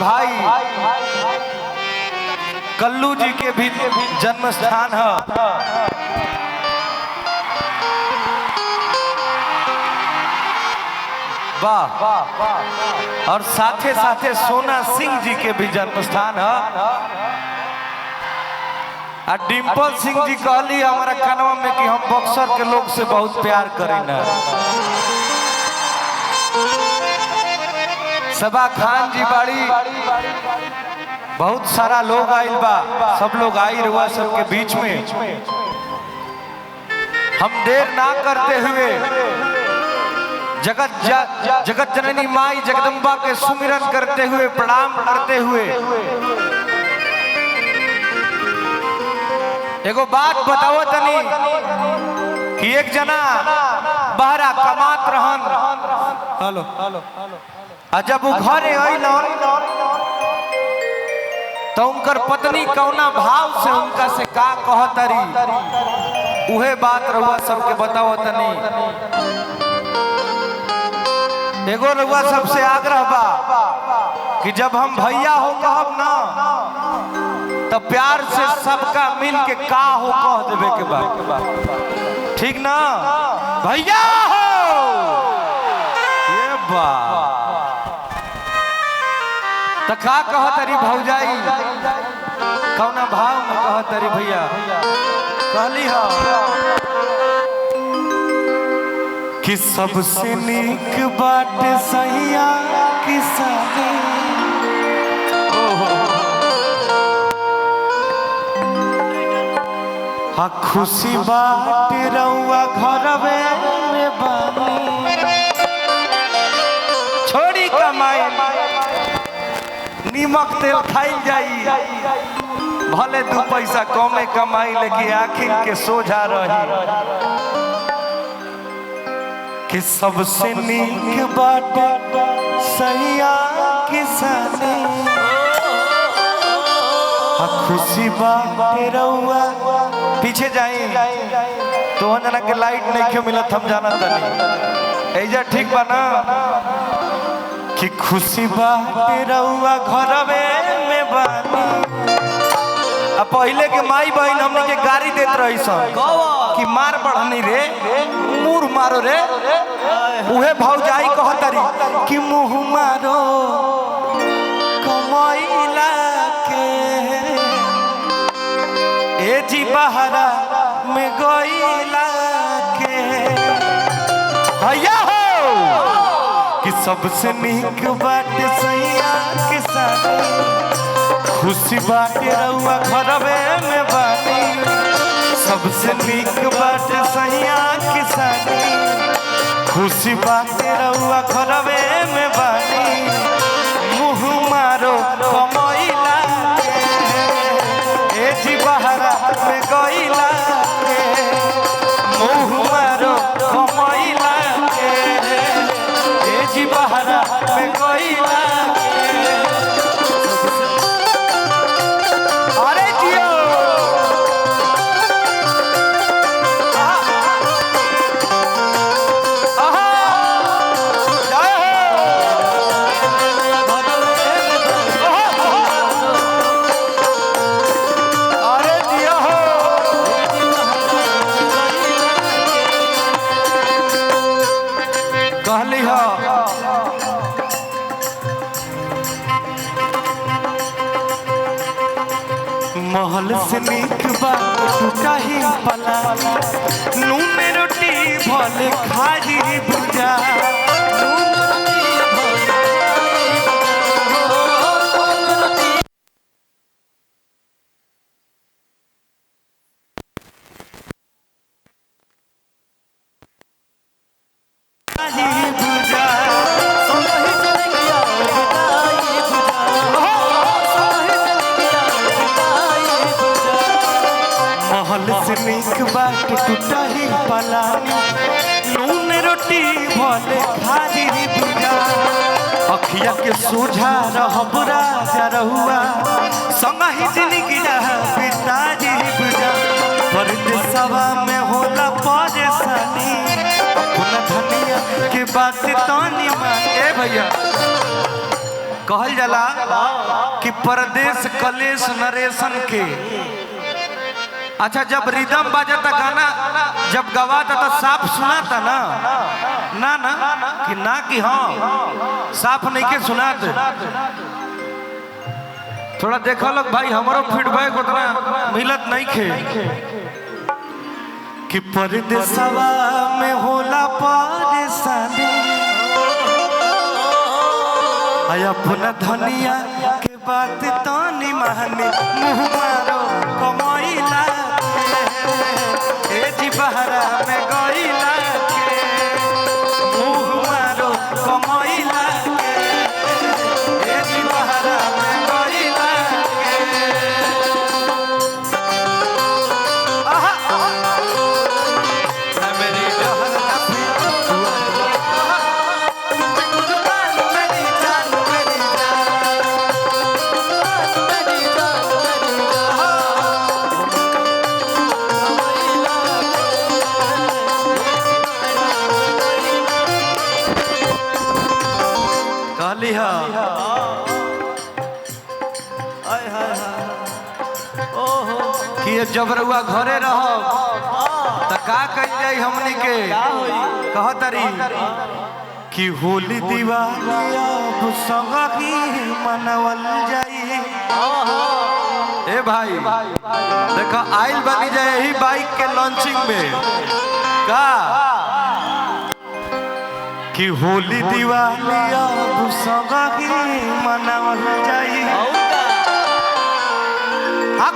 भाई कल्लू जी के भी जन्म स्थान है। वाह। और साथे साथे सोना सिंह जी के भी जन्म स्थान है। डिम्पल सिंह जी कहली हमारा कनवा में कि हम बक्सर के लोग से बहुत प्यार करें। सबा खान जी बाड़ी, बहुत सारा लोग आइल बा, सब लोग आई रुआ सबके बीच में। हम देर ना करते हुए जगत जननी माई जगदम्बा के सुमिरन करते हुए, प्रणाम करते हुए एगो बात बताओ तनी कि एक जना बहरा कमात रहन। हेलो जब वो घरे अइलन तो उनकर पत्नी कौना भाव से उनका से का कहतरी, उहे बात रहुआ सबके बताओ तनी। एगो रहुआ सबसे आग्रह बा कि जब हम भैया हो कहब ना तो प्यार से सबका मिल के का हो कह देवे के बा, ठीक ना? भैया हो ये बा तो का कहतरी भौजाई, कौना भाव में कहतरी भैया? कहली हो कि सबसे नीक बाट सैया किसानी, हाँ खुशी बाट रउआ घरवे में बानी, छोड़ी कमाई नीमक तेल खाई जाई, भले दू पैसा कमे कमाई लेकिन आखिर के सोझा रही। कि सबसे नीक बाट सैया किसानी, खुशी बाट रउआ। पीछे जाई तो जना के लाइट नहीं क्यों मिलत, हम जाना तनी एजा ठीक बा ना? कि खुशी बाट रउआ घरवे में बानी। अब पहले के माई बहन हमने के गाड़ी देत रही सन कि मार बढ़नी रे, मुंह मारो रे, उहे भौजाई कहतरी कि मुंह मारो कमैला के, ए जी बहरा में गईला के। भैया हो कि सबसे नीक बाट सैया किसानी, खुशी बाटे रउआ घरवे में बानी। सबसे नीक बाट सैया किसानी, खुशी बाटे रउआ घरवे में बानी। मुँह मारो कमैला के, ए जी बहरा में गईला के, मुँह मारो कमैला के, ए जी बहरा में गईला। कहली हो महल से नीक बात कहीं पला, नून रोटी भले खाई भुजा, से नीक बाट टूटा ही पलानी, नून रोटी भले खाई भुजा। अखिया के सोझा रहब राजा रहुआ, संगहि जिंदगी पिताजी भुजा। परदेसवा में होला परेशानी, अपना धनिया के बात तनी मान। ए भैया कहल जाला कि परदेश कलेश नरेशन के। अच्छा जब रिदम बाजता गाना जब गवाता तो साफ सुनाता ना ना ना कि ना कि हाँ साफ नहीं के सुनात। थोड़ा देखा लोग भाई हमारो फीडबैक उतना मिलत नहीं खे कि परदेशवा में होला परेशानी अपना धनिया के बात तो नहीं मानी मुँह मारो कमैला जी बहरा में गईला के मुँह मारो कमैला के जी बहरा में गईला कि जब रउआ घरे रह तो का कल जाई हमनी के कहतरी कि होली दिवाली अब संगही मनावल जाई। ए भाई देखो आइल बनी जाए यही बाइक के लॉन्चिंग में का कि होली दिवाली अब संगही मनावल जाई।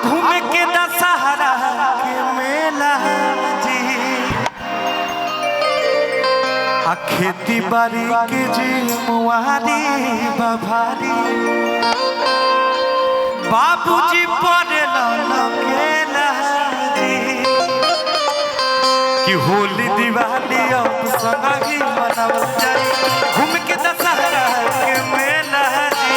घूमे के दशहरा के मेला जी खेती बाड़ी के जी मुआरी बभारी बाबूजी पड़ेला लकेला जी कि होली दिवाली अब संगही मनावल जाई। घूम के दशहरा के मेला जी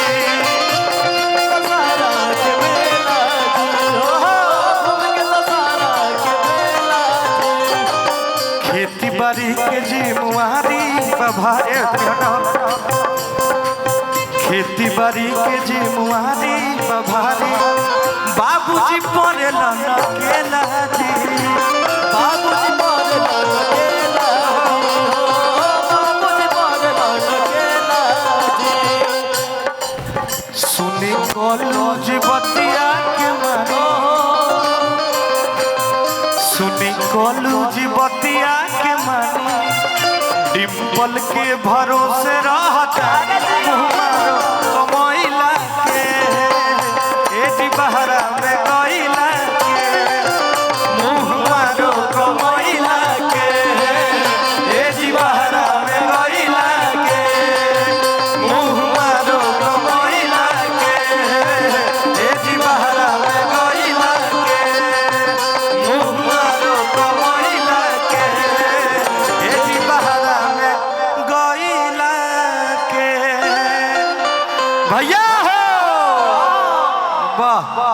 खेती बाड़ी के जी मुआरी बभारी खेती बाड़ी के जी मुआरी बभारी बाबूजी पड़ेला लकेला जी बाबूजी पड़ेला लकेला बाबूजी पड़ेला लकेला जी सुनी कॉलेज बतिया के मारो सुनी कॉलेज बतिया के मानी डिम्पल के भरोसे रहता मारो कमैला के जी बहरा में गईला के मुँह मारो कमैला के जी बहरा में गईला के मुँह मारो कमैला के जी बहरा में गईला के मुँह मारो कमैला के जी बहरा में गईला के भैया हो वाह।